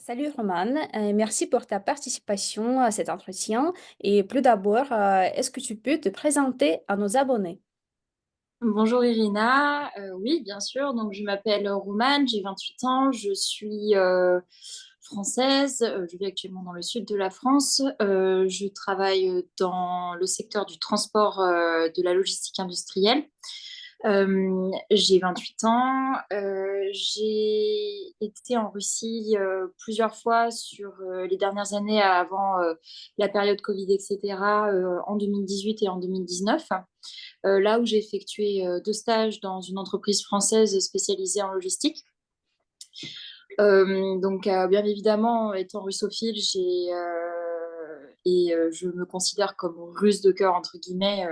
Salut Roman, merci pour ta participation à cet entretien. Et plus d'abord, est-ce que tu peux te présenter à nos abonnés? Bonjour Irina. Oui, bien sûr. Donc, je m'appelle Roumane, j'ai 28 ans, je suis française, je vis actuellement dans le sud de la France. Je travaille dans le secteur du transport, de la logistique industrielle. J'ai 28 ans. J'ai été en Russie plusieurs fois sur les dernières années avant la période Covid, etc., en 2018 et en 2019, là où j'ai effectué deux stages dans une entreprise française spécialisée en logistique. Bien évidemment, étant russophile, je me considère comme russe de cœur, entre guillemets.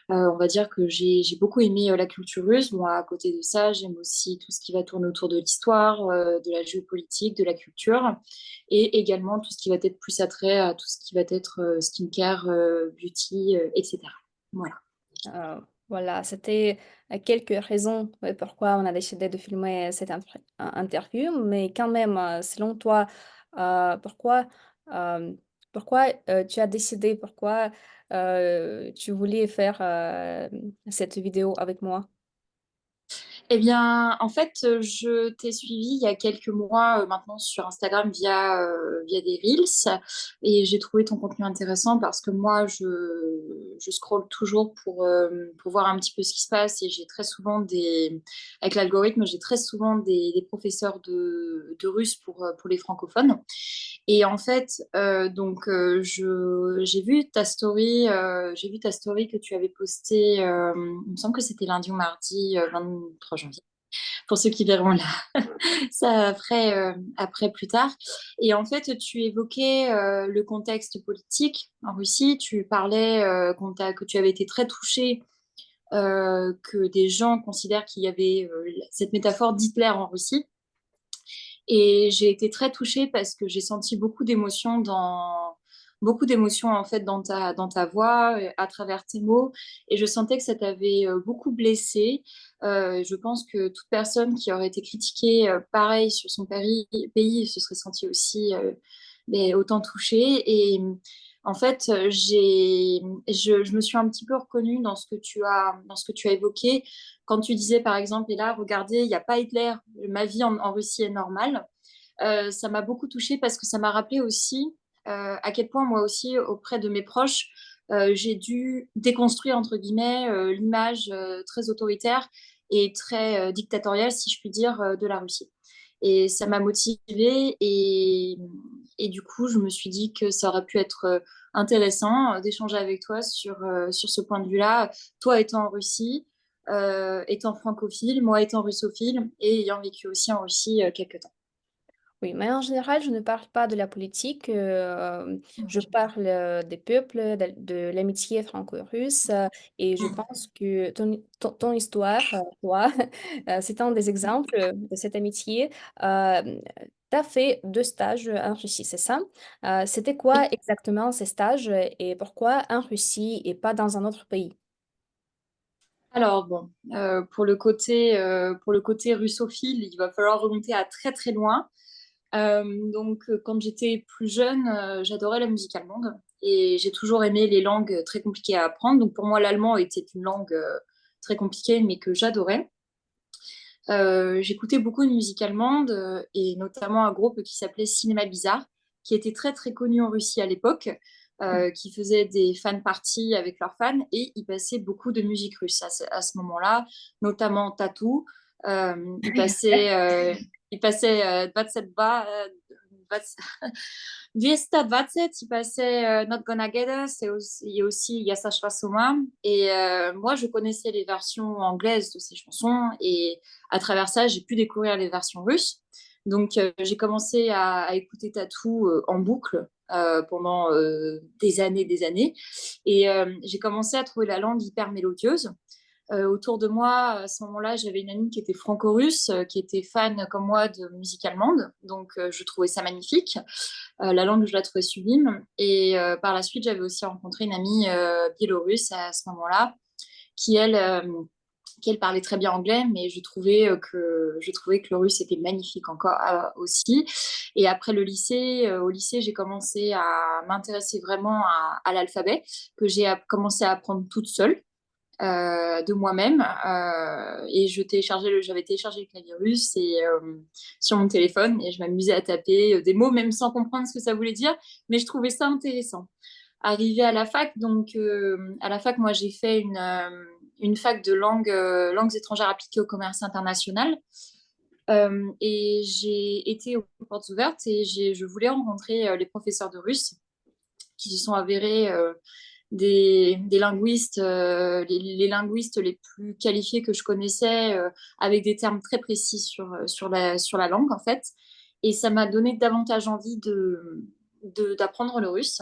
On va dire que j'ai beaucoup aimé la culture russe. Moi, à côté de ça, j'aime aussi tout ce qui va tourner autour de l'histoire, de la géopolitique, de la culture, et également tout ce qui va être plus attrait à tout ce qui va être skincare, beauty, etc. Voilà. Euh, voilà, c'était quelques raisons pourquoi on a décidé de filmer cette interview, mais quand même, selon toi, pourquoi, euh, pourquoi tu as décidé, pourquoi tu voulais faire cette vidéo avec moi? Eh bien, en fait, je t'ai suivi il y a quelques mois maintenant sur Instagram via des Reels, et j'ai trouvé ton contenu intéressant parce que moi, je scrolle toujours pour voir un petit peu ce qui se passe, et j'ai très souvent avec l'algorithme, j'ai très souvent des professeurs de russe pour les francophones. Et en fait, j'ai vu ta story que tu avais postée, il me semble que c'était lundi ou mardi, 23 janvier, pour ceux qui verront là, ça après plus tard. Et en fait, tu évoquais le contexte politique en Russie, tu parlais que tu avais été très touchée, que des gens considèrent qu'il y avait cette métaphore d'Hitler en Russie. Et j'ai été très touchée parce que j'ai senti beaucoup d'émotions en fait dans ta voix, à travers tes mots, et je sentais que ça t'avait beaucoup blessée. Je pense que toute personne qui aurait été critiquée pareil sur son pays se serait sentie aussi mais autant touchée. Et en fait, je me suis un petit peu reconnue dans ce que tu as évoqué quand tu disais, par exemple, et là, regardez, il n'y a pas Hitler, ma vie en Russie est normale. Ça m'a beaucoup touchée parce que ça m'a rappelé aussi à quel point moi aussi, auprès de mes proches, j'ai dû déconstruire, entre guillemets, l'image très autoritaire et très dictatoriale, si je puis dire, de la Russie. Et ça m'a motivée, et du coup, je me suis dit que ça aurait pu être intéressant d'échanger avec toi sur ce point de vue-là, toi étant en Russie, étant francophile, moi étant russophile et ayant vécu aussi en Russie quelques temps. Oui, mais en général, je ne parle pas de la politique, je parle des peuples, de l'amitié franco-russe, et je pense que ton histoire, toi, c'est un des exemples de cette amitié. Tu as fait deux stages en Russie, c'est ça? C'était quoi exactement ces stages et pourquoi en Russie et pas dans un autre pays? Alors bon, pour le côté russophile, il va falloir remonter à très très loin. Quand j'étais plus jeune, j'adorais la musique allemande et j'ai toujours aimé les langues très compliquées à apprendre. Donc pour moi, l'allemand était une langue très compliquée, mais que j'adorais. J'écoutais beaucoup de musique allemande, et notamment un groupe qui s'appelait Cinéma Bizarre, qui était très très connu en Russie à l'époque, qui faisait des fan parties avec leurs fans, et ils passaient beaucoup de musique russe à ce moment-là, notamment Tattoo. Il passait 27 bas, 220, il passait Not Gonna Get Us, et aussi Yassa Shvasoma. Et moi, je connaissais les versions anglaises de ces chansons, et à travers ça, j'ai pu découvrir les versions russes. J'ai commencé à écouter Tattoo en boucle pendant des années, des années. Et j'ai commencé à trouver la langue hyper mélodieuse. Autour de moi, à ce moment-là, j'avais une amie qui était franco-russe, qui était fan comme moi de musique allemande. Je trouvais ça magnifique. La langue, je la trouvais sublime. Et par la suite, j'avais aussi rencontré une amie biélorusse à ce moment-là, qui, elle, qu'elle parlait très bien anglais, mais je trouvais que le russe était magnifique encore aussi. Et après le lycée, au lycée, j'ai commencé à m'intéresser vraiment à l'alphabet, que commencé à apprendre toute seule. De moi-même et j'avais téléchargé le clavier russe sur mon téléphone et je m'amusais à taper des mots même sans comprendre ce que ça voulait dire, mais je trouvais ça intéressant. Arrivée à la fac, donc à la fac, moi j'ai fait une fac de langues étrangères appliquées au commerce international. Et j'ai été aux portes ouvertes et je voulais rencontrer les professeurs de russe qui se sont avérés des linguistes, les linguistes les plus qualifiés que je connaissais, avec des termes très précis sur la langue, en fait. Et ça m'a donné davantage envie d'apprendre le russe.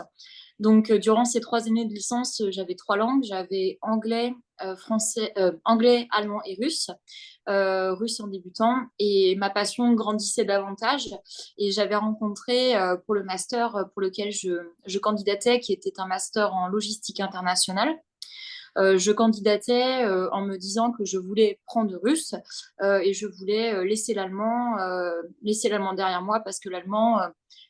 Donc, durant ces 3 années de licence, j'avais 3 langues. J'avais anglais, français, anglais, allemand et russe. Russe en débutant. Et ma passion grandissait davantage. Et j'avais rencontré pour le master pour lequel je candidatais, qui était un master en logistique internationale. Je candidatais en me disant que je voulais prendre russe et je voulais laisser l'allemand derrière moi parce que l'allemand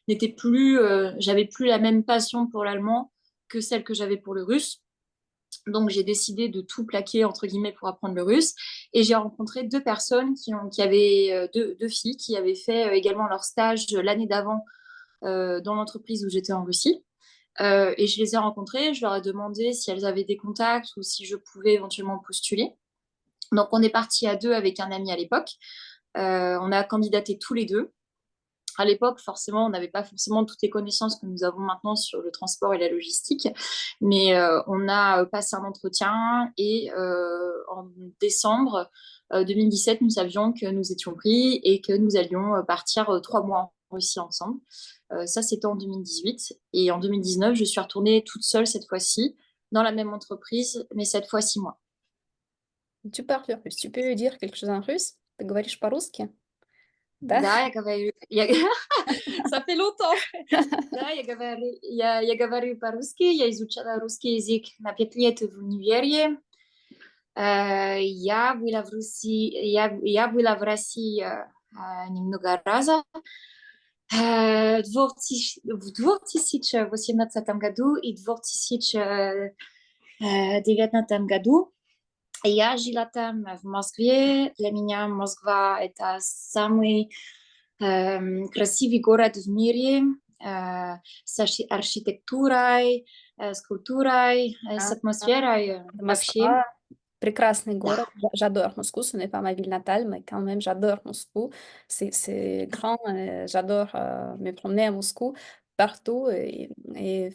n'était plus, j'avais plus la même passion pour l'allemand que celle que j'avais pour le russe. Donc j'ai décidé de tout plaquer entre guillemets pour apprendre le russe et j'ai rencontré 2 personnes qui avaient deux filles qui avaient fait également leur stage l'année d'avant dans l'entreprise où j'étais en Russie. Et je les ai rencontrées, je leur ai demandé si elles avaient des contacts ou si je pouvais éventuellement postuler. Donc on est parti à 2 avec un ami à l'époque. On a candidaté tous les 2. À l'époque, forcément, on n'avait pas forcément toutes les connaissances que nous avons maintenant sur le transport et la logistique, mais on a passé un entretien et en décembre 2017, nous savions que nous étions pris et que nous allions partir 3 mois en Russie ensemble. Ça, c'était en 2018. Et en 2019, je suis retournée toute seule cette fois-ci dans la même entreprise, mais cette fois 6 mois. Tu parles russe. Tu peux dire quelque chose en russe? Ты говоришь по-русски? Да? Да, я говорю, ça fait longtemps. Да, я говорю по-русски, я изучала русский язык на 5 лет в универе. Я была в России немного раза. В 2018 году и 2019 году я жила там, в Москве. Для меня Москва – это самый красивый город в мире с архитектурой, с культурой, с Ah, атмосферой вообще. Москва, прекрасный Да. город. J'adore Moscou. Ce n'est pas ma ville natale, mais quand même, j'adore Moscou. C'est grand. J'adore me promener à Moscou partout et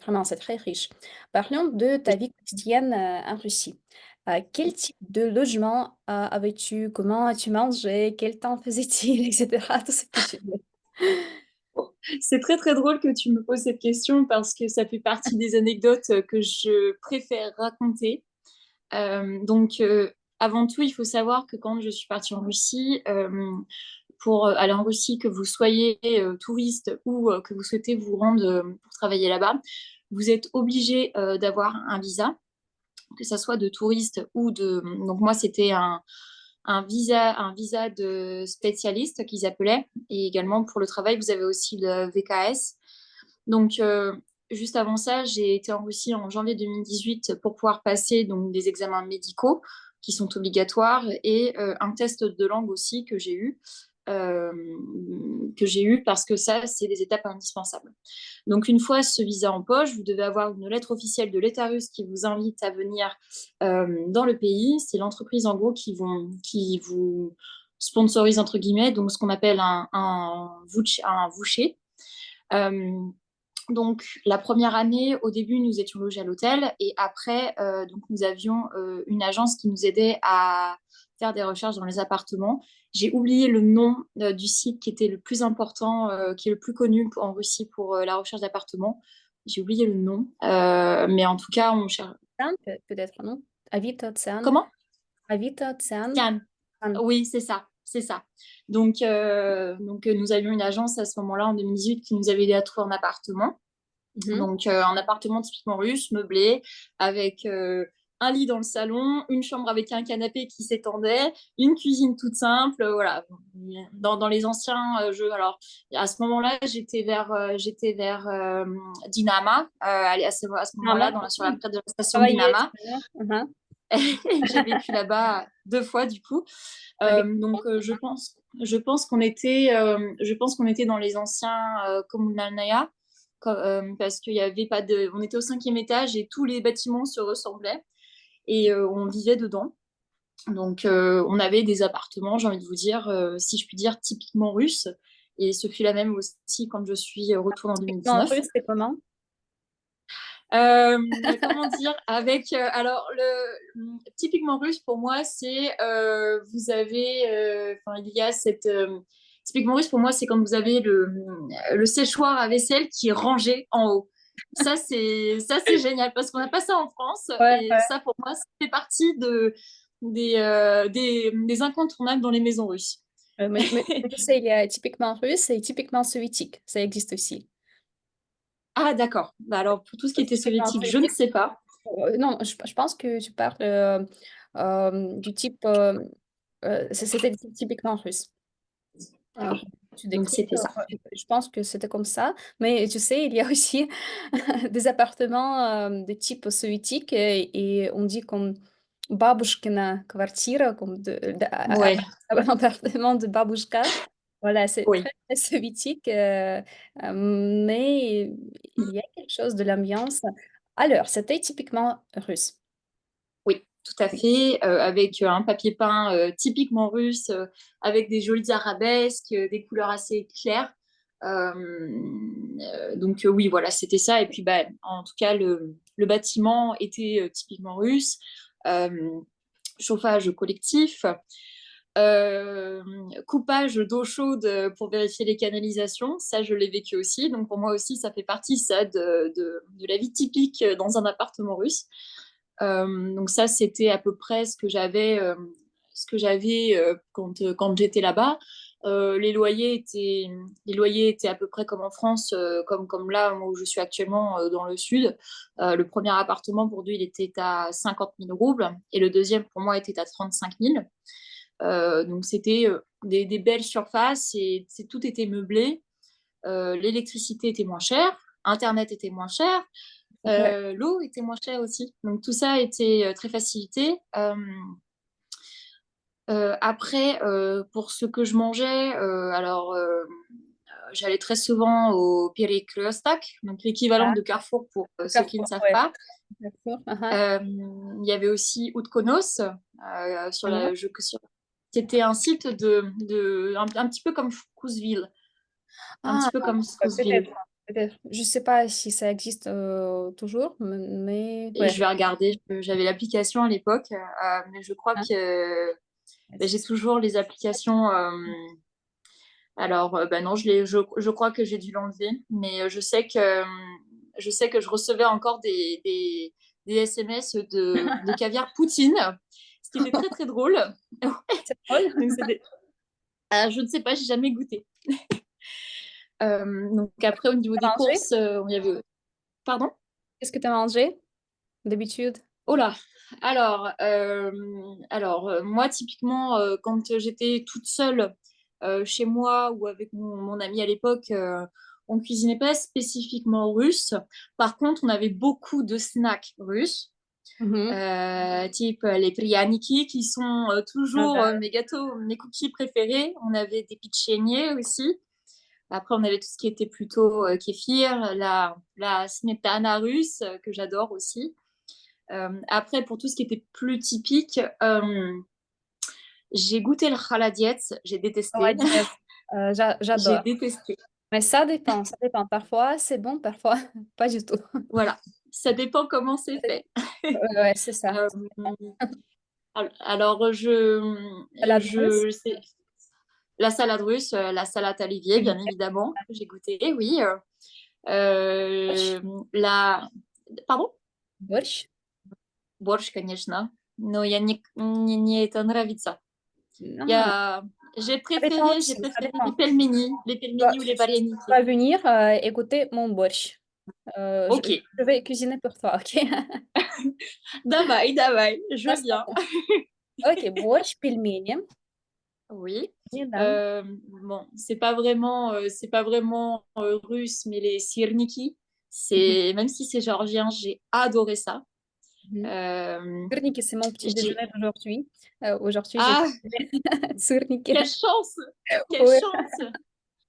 vraiment, c'est très riche. Parlons de ta vie quotidienne en Russie. Quel type de logement avais-tu? Comment as-tu mangé? Quel temps faisait-il, etc. Tout ce que tu veux. C'est très très drôle que tu me poses cette question parce que ça fait partie des anecdotes que je préfère raconter. Donc, avant tout, il faut savoir que quand je suis partie en Russie, pour aller en Russie, que vous soyez touriste ou que vous souhaitez vous rendre pour travailler là-bas, vous êtes obligé d'avoir un visa, que ça soit de touriste ou de... Donc moi, c'était un visa de spécialiste qu'ils appelaient. Et également pour le travail, vous avez aussi le VKS. Donc, juste avant ça, j'ai été en Russie en janvier 2018 pour pouvoir passer donc, des examens médicaux qui sont obligatoires et un test de langue aussi euh, que j'ai eu parce que ça, c'est des étapes indispensables. Donc, une fois ce visa en poche, vous devez avoir une lettre officielle de l'État russe qui vous invite à venir dans le pays. C'est l'entreprise, en gros, qui vous sponsorise, entre guillemets, donc ce qu'on appelle un voucher. Euh, donc, la première année, au début, nous étions logés à l'hôtel et après, donc, nous avions une agence qui nous aidait à faire des recherches dans les appartements. J'ai oublié le nom du site qui était le plus important, qui est le plus connu en Russie pour la recherche d'appartements. J'ai oublié le nom, mais en tout cas, on cherche. Peut-être, non? Avito Ocean. Comment? Avito Ocean. Cannes. Oui, c'est ça, c'est ça. Donc, nous avions une agence à ce moment-là, en 2018, qui nous avait aidé à trouver un appartement. Mhm. Donc, un appartement typiquement russe, meublé, avec un lit dans le salon, une chambre avec un canapé qui s'étendait, une cuisine toute simple, voilà. Dans les anciens jeux, alors à ce moment-là, j'étais vers Dinama, à ce moment-là, Maman, sur la près de la station travailler, Dinama. c'est bien. J'ai vécu là-bas 2 fois du coup. Donc je pense qu'on était dans les anciens Komunalnaya, parce qu'il y avait pas de, on était au 5e étage et tous les bâtiments se ressemblaient et on vivait dedans. Donc on avait des appartements, j'ai envie de vous dire, si je puis dire, typiquement russes. Et ce fut la même aussi quand je suis retournée en En 2019. russe, c'est comment? Euh, Comment dire, avec alors typiquement russe pour moi c'est vous avez enfin il y a cette typiquement russe pour moi c'est quand vous avez le séchoir à vaisselle qui est rangé en haut. Ça c'est génial parce qu'on n'a pas ça en France Ouais, et ouais. ça pour moi ça fait partie des incontournables dans les maisons russes. Mais tu sais, il y a typiquement russe et typiquement soviétique. Ça existe aussi. Ah d'accord. Bah, alors pour tout ce qui était Typiquement soviétique je ne soviétique, sais pas. non, je pense que tu parles du type. C'était typiquement russe. Euh, Tu Donc décris, c'était ça. je pense que c'était comme ça. Mais tu sais, il y a aussi des appartements de type soviétique et on dit comme babushkina kvartira, comme Ouais, appartement de babushka. Voilà, c'est oui. très, très soviétique, mais il y a quelque chose de l'ambiance. Alors, c'était typiquement russe. Oui, tout à fait, avec un papier peint typiquement russe, avec des jolies arabesques, des couleurs assez claires. Donc oui, voilà, c'était ça. Et puis, bah, en tout cas, le bâtiment était typiquement russe. Euh, Chauffage collectif, euh, coupage d'eau chaude pour vérifier les canalisations. Ça, je l'ai vécu aussi. Donc pour moi aussi, ça fait partie ça de la vie typique dans un appartement russe. Donc ça, c'était à peu près ce que j'avais quand j'étais là-bas. Les loyers étaient à peu près comme en France, comme là où je suis actuellement dans le sud. Le premier appartement pour lui, il était à 50 000 roubles et le deuxième pour moi était à 35 000. Donc c'était des belles surfaces et tout était meublé. L'électricité était moins chère, Internet était moins cher. Ouais. L'eau était moins chère aussi. Donc tout ça était très facilité. Après, pour ce que je mangeais, alors j'allais très souvent au Piri Kröstak, donc l'équivalent Ah, de Carrefour pour ceux qui ne Carrefour, savent ouais. pas. Carrefour, uh-huh. Il y avait aussi Utkonos, Ah, c'était un site un petit peu comme Couseville, un ah, petit peu comme Couseville. peut-être, peut-être. Je sais pas si ça existe toujours, mais Et ouais. je vais regarder, j'avais l'application à l'époque, mais je crois Hein. que ben, j'ai toujours les applications. Alors, ben non, je crois que j'ai dû l'enlever, mais je sais que je recevais encore des SMS de caviar Poutine, ce qui était très très drôle. C'est drôle. Donc, je ne sais pas, j'ai jamais goûté. Donc après, au niveau T'as des mangé? courses, on y avait. Pardon? Qu'est-ce que tu as mangé d'habitude? Oh là! Alors, moi, typiquement, quand j'étais toute seule chez moi ou avec mon ami à l'époque, on cuisinait pas spécifiquement russe. Par contre, on avait beaucoup de snacks russes, Mhm. type les prяники, qui sont Ah toujours bah, mes gâteaux, mes cookies préférés. On avait des pechenniers aussi. Après, on avait tout ce qui était plutôt kéfir, la smetana russe, que j'adore aussi. Après, pour tout ce qui était plus typique, j'ai goûté le khaladiet, j'ai détesté. saladiette. J'ai J'adore. détesté. Mais ça dépend, ça dépend. Parfois, c'est bon, parfois, pas du tout. Voilà, ça dépend comment c'est fait. Ouais, c'est ça. Euh, alors, Salade russe? la salade russe, la salade Olivier, bien Olivier. évidemment, j'ai goûté, oui. Борщ. Euh, la... Pardon? Борщ? Борщ, конечно. Но мне это нравится. Non, Я... J'ai ça dépend préféré, j'ai aussi, ça préféré dépend. les Tu dois, pelmeni ou les tu вареники. dois venir et goûter mon borщ. Euh, je, Ok, je vais cuisiner pour toi, ok? давай, давай, je veux bien. D'accord. Ok, борщ, пельмени. Oui. Не да. Bon, c'est pas vraiment russe, mais les sirniki, Мгм, c'est même si c'est géorgien, j'ai adoré ça. мгм. Euh, Сырники, c'est mon petit j'ai déjeuner d'aujourd'hui. Aujourd'hui, j'ai ah, cuisiné сырники. quelle chance, quelle Ouais, chance.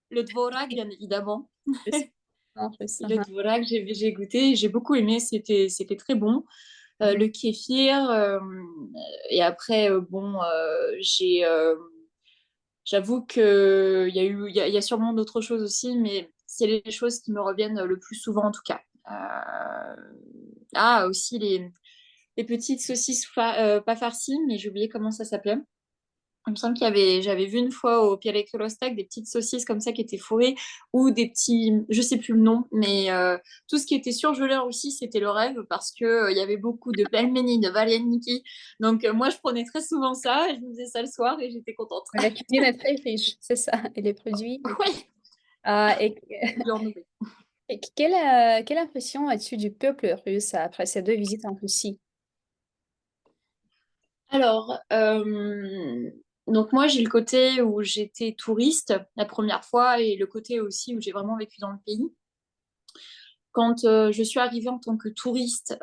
Le dvorak, bien évidemment. je suis en russe. Le dvorak, j'ai goûté, j'ai beaucoup aimé, c'était très bon. Mhm. Le kéfir, et après, bon, j'avoue que il y a sûrement d'autres choses aussi, mais c'est les choses qui me reviennent le plus souvent en tout cas. Ah, aussi les petites saucisses pas farcies, mais j'ai oublié comment ça s'appelait. Il me semble j'avais vu une fois au Pierre Steak des petites saucisses comme ça qui étaient fourrées ou des petits, je sais plus le nom, mais tout ce qui était surgelé en Russie, c'était le rêve parce que il y avait beaucoup de pelmeni, de valeniki. Donc moi, je prenais très souvent ça et je me faisais ça le soir et j'étais contente. La cuisine est très riche, c'est ça. Et les produits. Ouais, Et, bien nourri. et quelle impression as-tu du peuple russe après ces deux visites en Russie? Alors, donc moi, j'ai le côté où j'étais touriste la première fois et le côté aussi où j'ai vraiment vécu dans le pays. Quand je suis arrivée en tant que touriste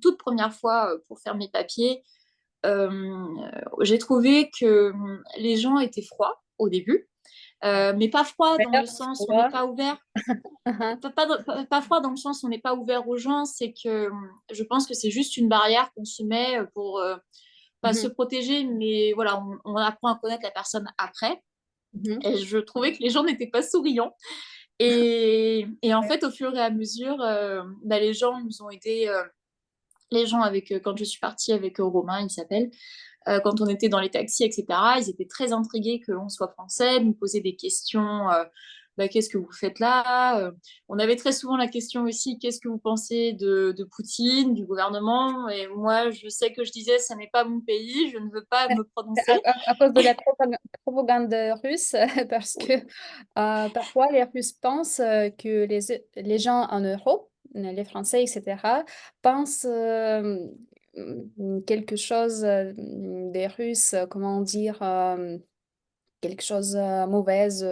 toute première fois pour faire mes papiers, j'ai trouvé que les gens étaient froids au début, mais pas froids dans le Vert, sens où on n'est froid. pas ouvert. Mhm, Pas froid dans le sens où on n'est pas ouvert aux gens, c'est que je pense que c'est juste une barrière qu'on se met pour pas se mhm, protéger, mais voilà, on apprend à connaître la personne après. mhm. Et je trouvais que les gens n'étaient pas souriants. Et en fait, au fur et à mesure, bah, les gens nous ont aidés. Les gens avec quand je suis partie avec Romain, il s'appelle, quand on était dans les taxis, etc., ils étaient très intrigués que l'on soit français, nous poser des questions. Bah, qu'est-ce que vous faites là? On avait très souvent la question aussi, qu'est-ce que vous pensez de Poutine, du gouvernement? Et moi, je sais que je disais, ça n'est pas mon pays, je ne veux pas me prononcer. À cause de la propagande russe, parce que parfois les Russes pensent que les gens en Europe, les Français, etc., pensent quelque chose des Russes, comment dire, quelque chose mauvaise,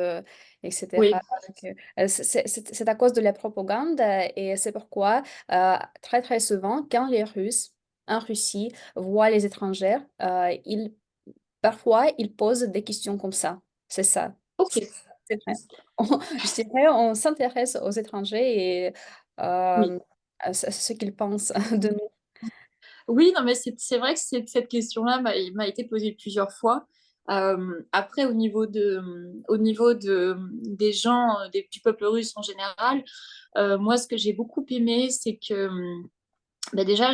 etc. Oui, Que, c'est à cause de la propagande et c'est pourquoi très très souvent, quand les Russes en Russie voient les étrangers, parfois ils posent des questions comme ça. C'est ça. ok, C'est vrai. Je dirais, on s'intéresse aux étrangers et oui. à ce qu'ils pensent de nous. Oui, non, mais c'est vrai que cette question-là m'a été posée plusieurs fois. Après, au niveau des gens, du peuple russe en général, moi, ce que j'ai beaucoup aimé, c'est que bah déjà,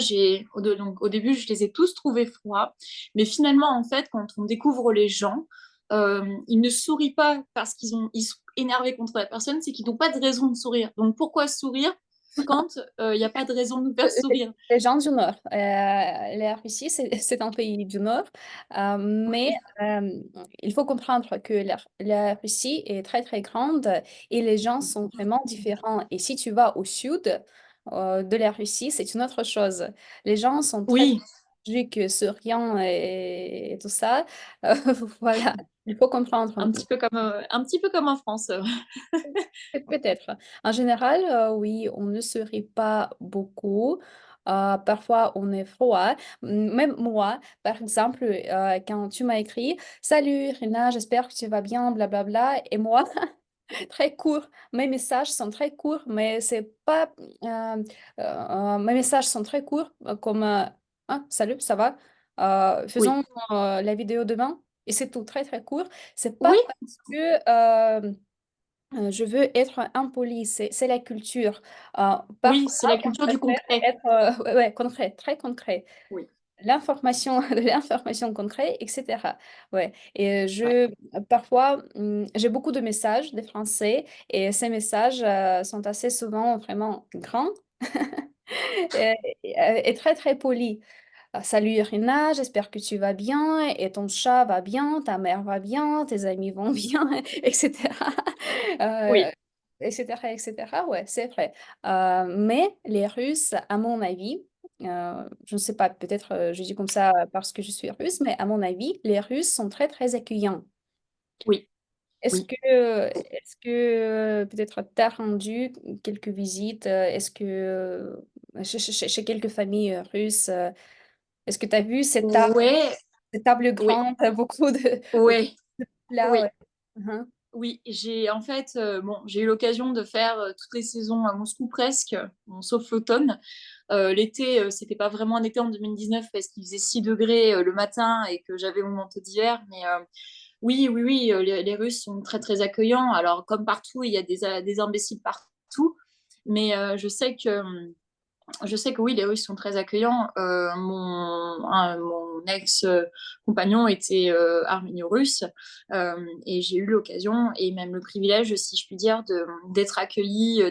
donc, au début, je les ai tous trouvés froids. Mais finalement, en fait, quand on découvre les gens, ils ne sourient pas parce ils sont énervés contre la personne, c'est qu'ils n'ont pas de raison de sourire. Donc, pourquoi sourire quand il n'y a pas de raison de nous faire sourire? Les gens du Nord. La Russie, c'est un pays du Nord, mais euh, il faut comprendre que la Russie est très très grande et les gens sont vraiment différents. Et si tu vas au sud de la Russie, c'est une autre chose. Les gens sont très Oui, logiques, souriants et tout ça. Euh, voilà, il faut comprendre. un petit peu comme en France. Peut-être. En général, oui, on ne se rit pas beaucoup. Parfois, on est froid. Même moi, par exemple, quand tu m'as écrit, Salut Rina, j'espère que tu vas bien, blablabla. Et moi, très court. Mes messages sont très courts, mais c'est pas. Mes messages sont très courts, comme Ah, salut, ça va? Oui, Faisons la vidéo demain. Et c'est tout, très très court. C'est pas oui, parce que. Je veux être impoli, c'est la culture. oui, Parfois, c'est la on culture du préfère concret. être ouais, ouais, concret, très concret. Oui, L'information, de l'information concrète, etc. Ouais. Et ouais, parfois, j'ai beaucoup de messages des Français et ces messages sont assez souvent vraiment grands et, et très, très polis. Salut Irina, j'espère que tu vas bien et ton chat va bien, ta mère va bien, tes amis vont bien, etc. oui. etc., etc. Ouais, c'est vrai. Mais les Russes, à mon avis, je ne sais pas, peut-être je dis comme ça parce que je suis russe, mais à mon avis, les Russes sont très, très accueillants. Oui, oui. Est-ce que peut-être tu as rendu quelques visites? Est-ce que chez quelques familles russes, est-ce que tu as vu Ouais, cette table ouais, grande, beaucoup ouais, de plats? oui. Ouais. Mhm. Oui, j'ai en fait, bon, j'ai eu l'occasion de faire toutes les saisons à Moscou presque, bon, sauf l'automne. L'été, c'était pas vraiment un été en 2019 parce qu'il faisait 6 degrés le matin et que j'avais mon manteau d'hiver. Mais oui, oui, oui, les Russes sont très, très accueillants. Alors, comme partout, il y a des imbéciles partout. Mais je sais que oui, les Russes sont très accueillants. Mon ex-compagnon était arménio-russe et j'ai eu l'occasion et même le privilège, si je puis dire, d'être accueillie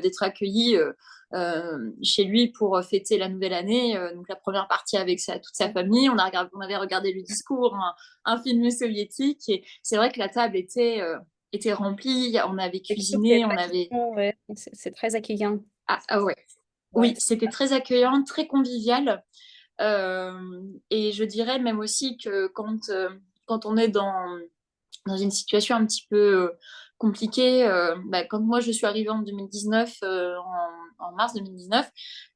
chez lui pour fêter la nouvelle année. Donc la première partie avec toute sa famille. On avait regardé le discours, un film soviétique et c'est vrai que la table était remplie. On avait Et tout est cuisiné, on avait... pratiquement, ouais, c'est très accueillant. Ah, ah ouais. Ouais. Oui, c'était très accueillant, très convivial. Et je dirais même aussi que quand on est dans une situation un petit peu compliquée, bah, quand moi je suis arrivée en 2019, en mars 2019,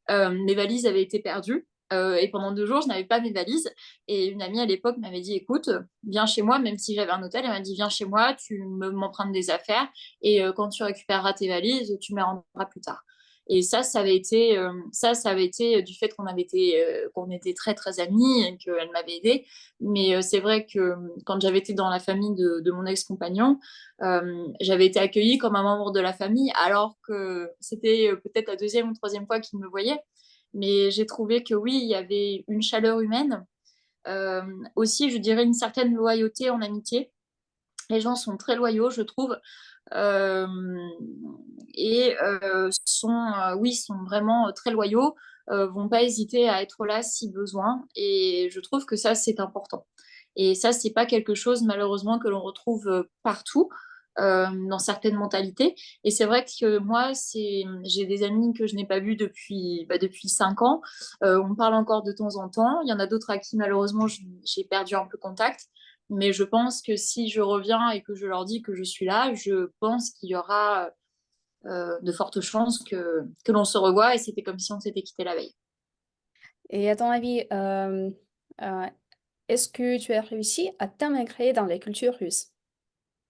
mes valises avaient été perdues. Et pendant 2 jours, je n'avais pas mes valises. Et une amie à l'époque m'avait dit, écoute, viens chez moi, même si j'avais un hôtel, elle m'a dit, viens chez moi, m'empruntes des affaires. Et quand tu récupéreras tes valises, tu me les rendras plus tard. Et ça avait été du fait qu'on était très, très amis et qu'elle m'avait aidée. Mais c'est vrai que quand j'avais été dans la famille de mon ex-compagnon, j'avais été accueillie comme un membre de la famille, alors que c'était peut-être la deuxième ou troisième fois qu'il me voyait. Mais j'ai trouvé que oui, il y avait une chaleur humaine. Aussi, je dirais une certaine loyauté en amitié. Les gens sont très loyaux, je trouve. Euh, et oui, sont vraiment très loyaux, vont pas hésiter à être là si besoin. Et je trouve que ça, c'est important. Et ça, c'est pas quelque chose, malheureusement, que l'on retrouve partout. Dans certaines mentalités. Et c'est vrai que moi, j'ai des amis que je n'ai pas vus depuis 5 ans. On parle encore de temps en temps. Il y en a d'autres à qui, malheureusement, j'ai perdu un peu contact. Mais je pense que si je reviens et que je leur dis que je suis là, je pense qu'il y aura de fortes chances que l'on se revoie et c'était comme si on s'était quitté la veille. Et à ton avis, euh, est-ce que tu as réussi à t'intégrer dans la culture russe?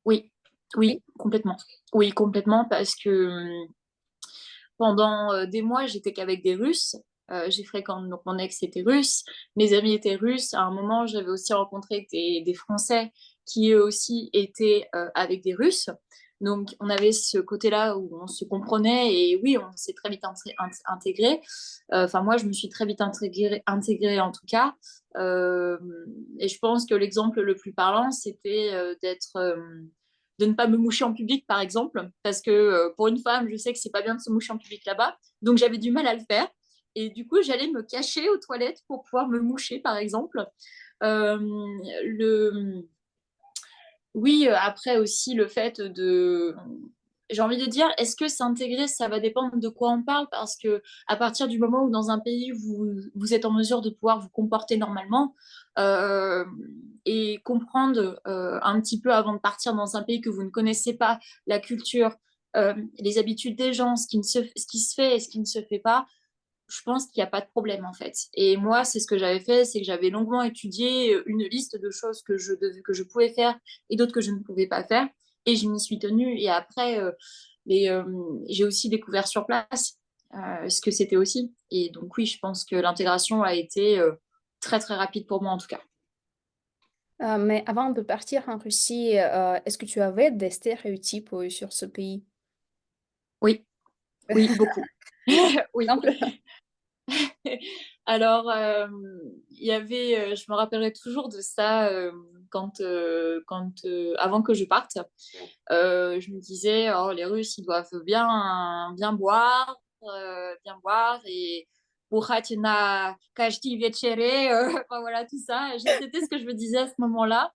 Oui, Oui. oui, complètement. Oui, complètement, parce que pendant des mois, j'étais qu'avec des Russes. J'ai fréquenté, donc mon ex était russe, mes amis étaient russes. À un moment, j'avais aussi rencontré des Français qui eux aussi étaient avec des Russes. Donc, on avait ce côté-là où on se comprenait et oui, on s'est très vite intégré. Enfin, moi, je me suis très vite intégrée en tout cas. Euh, et je pense que l'exemple le plus parlant, c'était de ne pas me moucher en public, par exemple, parce que pour une femme, je sais que c'est pas bien de se moucher en public là-bas, donc j'avais du mal à le faire. Et du coup, j'allais me cacher aux toilettes pour pouvoir me moucher, par exemple. Euh, le... Oui, après aussi le fait de... J'ai envie de dire, est-ce que s'intégrer, ça va dépendre de quoi on parle? Parce que à partir du moment où dans un pays, vous êtes en mesure de pouvoir vous comporter normalement euh, et comprendre un petit peu avant de partir dans un pays que vous ne connaissez pas, la culture, les habitudes des gens, ce qui se fait et ce qui ne se fait pas, je pense qu'il n'y a pas de problème en fait. Et moi, c'est ce que j'avais fait, c'est que j'avais longuement étudié une liste de choses que je pouvais faire et d'autres que je ne pouvais pas faire. Et je m'y suis tenue. Et après, j'ai aussi découvert sur place ce que c'était aussi. Et donc oui, je pense que l'intégration a été très très rapide pour moi en tout cas. Mais avant de partir en Russie, est-ce que tu avais des stéréotypes sur ce pays? Oui, oui, beaucoup. Oui. Exemple. Alors, il y avait, je me rappellerai toujours de ça avant que je parte. Je me disais, oh, les Russes, ils doivent bien boire et Buchatina, Kashti Vechere, enfin voilà, tout ça. C'était ce que je me disais à ce moment-là.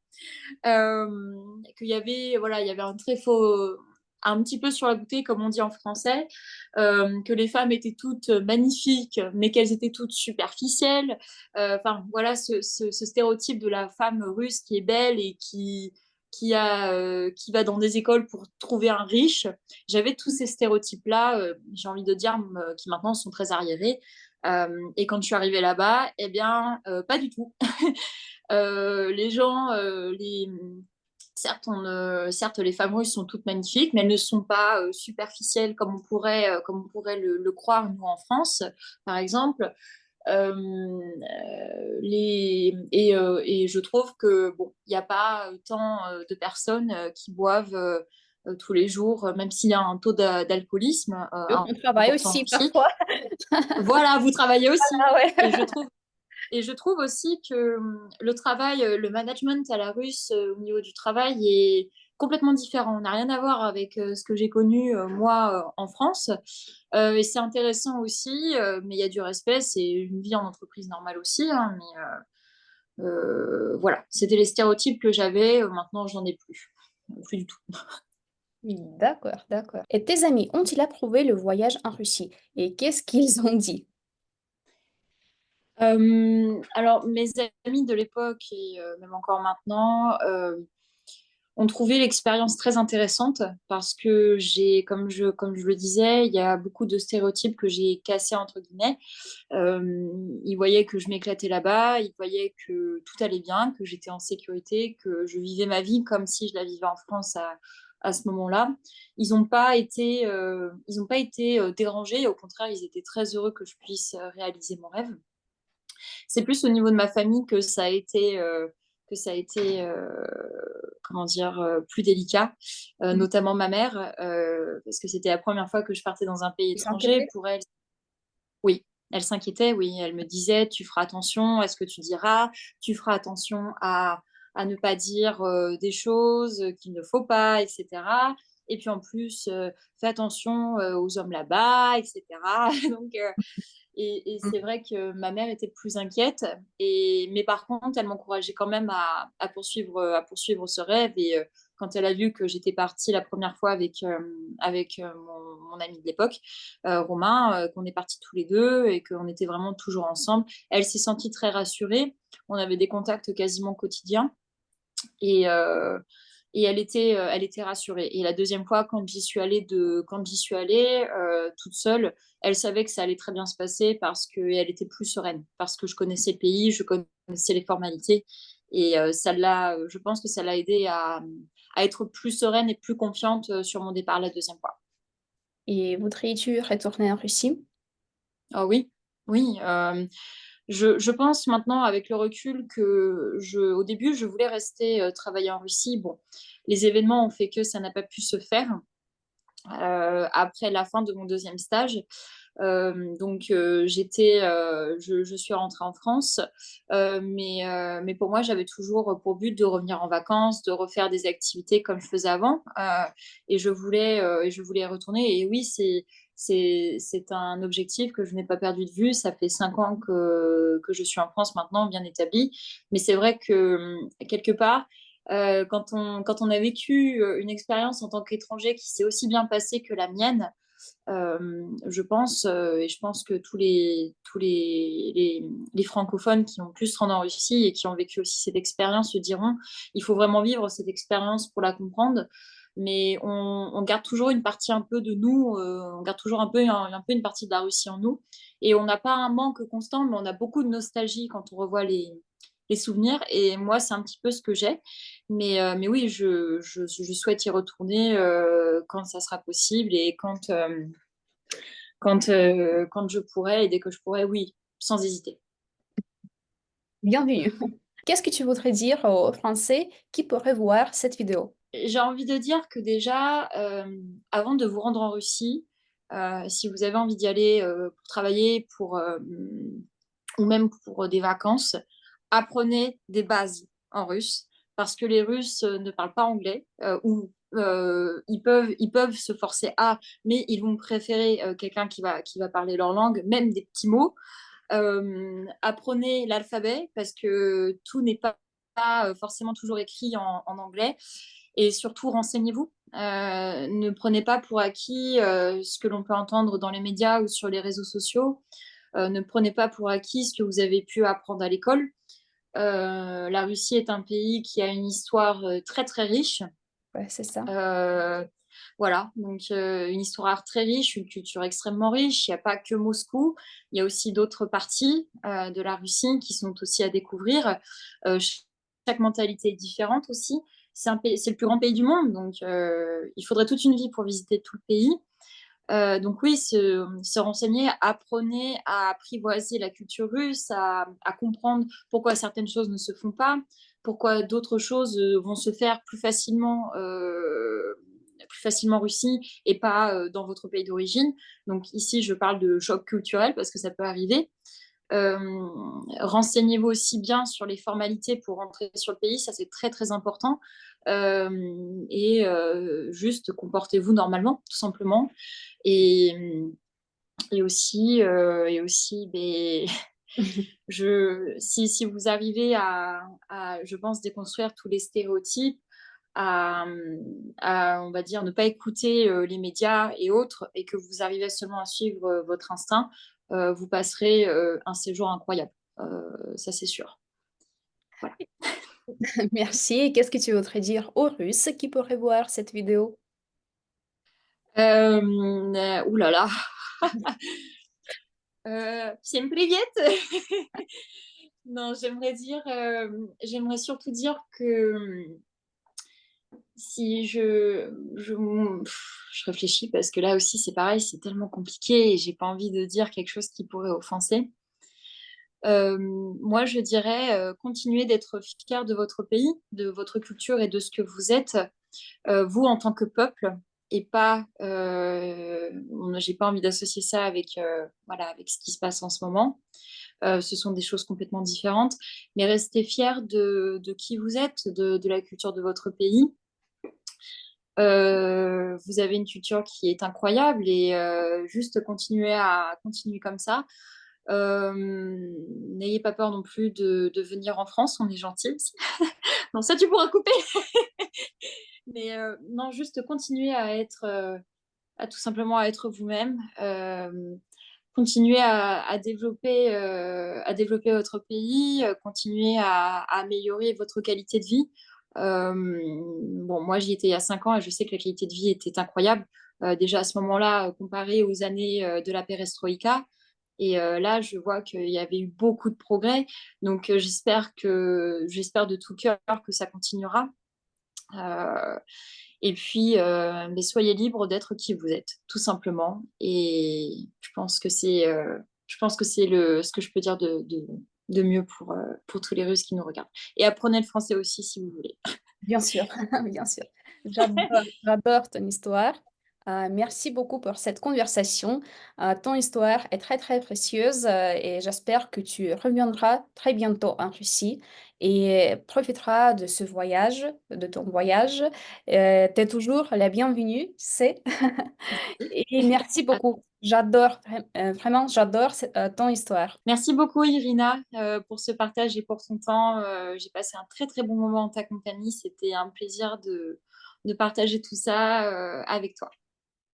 Qu'il y avait, voilà, il y avait un très faux. un petit peu sur la bouteille, comme on dit en français, que les femmes étaient toutes magnifiques, mais qu'elles étaient toutes superficielles. Enfin, voilà ce stéréotype de la femme russe qui est belle et qui va dans des écoles pour trouver un riche. J'avais tous ces stéréotypes-là, j'ai envie de dire, qui maintenant sont très arriérés. Et quand je suis arrivée là-bas, eh bien, pas du tout. Les gens, certes, les femmes russes sont toutes magnifiques, mais elles ne sont pas superficielles comme on pourrait le croire, nous, en France, par exemple. Et je trouve que bon, il n'y a pas tant de personnes qui boivent tous les jours, même s'il y a un taux d'alcoolisme On travaille important aussi aussi. parfois. Voilà, vous travaillez aussi. Ah ouais. Et je trouve aussi que le travail, le management à la russe au niveau du travail est complètement différent. On n'a rien à voir avec ce que j'ai connu moi en France. Et c'est intéressant aussi, mais il y a du respect. C'est une vie en entreprise normale aussi, hein, mais voilà, c'était les stéréotypes que j'avais. Maintenant, j'en ai plus. Plus du tout. D'accord, d'accord. Et tes amis ont-ils approuvé le voyage en Russie? Et qu'est-ce qu'ils ont dit? Alors, mes amis de l'époque et même encore maintenant, ont trouvé l'expérience très intéressante parce que comme je le disais, il y a beaucoup de stéréotypes que j'ai cassés entre guillemets. Ils voyaient que je m'éclatais là-bas, ils voyaient que tout allait bien, que j'étais en sécurité, que je vivais ma vie comme si je la vivais en France à ce moment-là. Ils ont pas été dérangés, au contraire, ils étaient très heureux que je puisse réaliser mon rêve. C'est plus au niveau de ma famille que ça a été, comment dire, plus délicat, Mhm. notamment ma mère, parce que c'était la première fois que je partais dans un pays Ils étranger. s'inquiétaient? Pour elle, oui, elle s'inquiétait, oui, elle me disait, tu feras attention à ce que tu diras, tu feras attention à ne pas dire des choses qu'il ne faut pas, etc. Et puis en plus, fais attention aux hommes là-bas, etc. Donc, et c'est vrai que ma mère était plus inquiète, mais par contre, elle m'encourageait quand même à poursuivre ce rêve. Et quand elle a vu que j'étais partie la première fois avec mon ami de l'époque, Romain, qu'on est partis tous les deux et qu'on était vraiment toujours ensemble, elle s'est sentie très rassurée. On avait des contacts quasiment quotidiens. Et, et elle était rassurée. Et la deuxième fois, quand j'y suis allée toute seule, elle savait que ça allait très bien se passer parce qu'elle était plus sereine, parce que je connaissais le pays, je connaissais les formalités. Et je pense que ça l'a aidée à être plus sereine et plus confiante sur mon départ la deuxième fois. Et voudrais-tu retourner en Russie? Ah oui, oui. Je pense maintenant, avec le recul, au début, je voulais rester travailler en Russie. Bon, les événements ont fait que ça n'a pas pu se faire après la fin de mon deuxième stage. Donc, je suis rentrée en France, mais pour moi, j'avais toujours pour but de revenir en vacances, de refaire des activités comme je faisais avant, et je voulais y retourner. Et oui, c'est un objectif que je n'ai pas perdu de vue. Ça fait 5 ans que je suis en France maintenant, bien établie. Mais c'est vrai que quelque part, quand on a vécu une expérience en tant qu'étranger qui s'est aussi bien passée que la mienne, et je pense que tous les francophones qui ont pu se rendre en Russie et qui ont vécu aussi cette expérience se diront, il faut vraiment vivre cette expérience pour la comprendre. Mais on garde toujours une partie un peu de nous, on garde toujours un peu une partie de la Russie en nous. Et on n'a pas un manque constant, mais on a beaucoup de nostalgie quand on revoit les souvenirs. Et moi, c'est un petit peu ce que j'ai. Mais oui, je souhaite y retourner quand ça sera possible et quand je pourrai et dès que je pourrai, oui, sans hésiter. Bienvenue. Qu'est-ce que tu voudrais dire aux Français qui pourraient voir cette vidéo? J'ai envie de dire que déjà, avant de vous rendre en Russie, si vous avez envie d'y aller pour travailler, ou même pour des vacances, apprenez des bases en russe parce que les Russes ne parlent pas anglais ou ils peuvent se forcer à, mais ils vont préférer quelqu'un qui va parler leur langue, même des petits mots. Apprenez l'alphabet parce que tout n'est pas forcément toujours écrit en anglais. Et surtout, renseignez-vous. Ne prenez pas pour acquis ce que l'on peut entendre dans les médias ou sur les réseaux sociaux. Ne prenez pas pour acquis ce que vous avez pu apprendre à l'école. La Russie est un pays qui a une histoire très très riche. Ouais, c'est ça. Euh, voilà, donc une histoire très riche, une culture extrêmement riche. Il n'y a pas que Moscou, il y a aussi d'autres parties de la Russie qui sont aussi à découvrir. Euh, Chaque mentalité est différente aussi. C'est le plus grand pays du monde, donc il faudrait toute une vie pour visiter tout le pays. Donc oui, se renseigner, apprenez à apprivoiser la culture russe, à comprendre pourquoi certaines choses ne se font pas, pourquoi d'autres choses vont se faire plus facilement en Russie et pas dans votre pays d'origine. Donc ici, je parle de choc culturel parce que ça peut arriver. Euh, Renseignez-vous aussi bien sur les formalités pour rentrer sur le pays, ça c'est très très important. Juste comportez-vous normalement, tout simplement. Et, et aussi si vous arrivez je pense, déconstruire tous les stéréotypes, à, on va dire, ne pas écouter les médias et autres, et que vous arrivez seulement à suivre votre instinct, vous passerez un séjour incroyable. Ça, c'est sûr. Voilà. Merci. Et qu'est-ce que tu voudrais dire aux Russes qui pourraient voir cette vidéo? Ouh là là. Всем привет! Non, j'aimerais surtout dire que si je réfléchis parce que là aussi c'est pareil, c'est tellement compliqué et j'ai pas envie de dire quelque chose qui pourrait offenser. Moi, je dirais continuez d'être fier de votre pays, de votre culture et de ce que vous êtes, vous en tant que peuple, et pas. J'ai pas envie d'associer ça avec voilà avec ce qui se passe en ce moment. Ce sont des choses complètement différentes, mais restez fiers de qui vous êtes, de la culture de votre pays. Vous avez une culture qui est incroyable et juste continuer comme ça. Euh, N'ayez pas peur non plus de venir en France, on est gentil aussi. Non, ça tu pourras couper. Mais non, juste continuer à tout simplement à être vous-même. Continuer à développer votre pays, continuer à améliorer votre qualité de vie. Bon, moi, j'y étais il y a 5 ans et je sais que la qualité de vie était incroyable. Déjà à ce moment-là, comparé aux années de la perestroïka. Et là, je vois qu'il y avait eu beaucoup de progrès. Donc, j'espère de tout cœur que ça continuera. Euh, et puis, mais soyez libre d'être qui vous êtes, tout simplement. Et je pense que c'est ce que je peux dire de mieux pour tous les Russes qui nous regardent. Et apprenez le français aussi si vous voulez. Bien sûr, bien sûr. J'adore ton histoire. Merci beaucoup pour cette conversation. Ton histoire est très, très précieuse et j'espère que tu reviendras très bientôt en Russie et profiteras de ce voyage, de ton voyage. Tu es toujours la bienvenue, c'est. Et merci beaucoup. J'adore, vraiment, j'adore ton histoire. Merci beaucoup, Irina, pour ce partage et pour ton temps. J'ai passé un très, très bon moment en ta compagnie. C'était un plaisir de partager tout ça avec toi.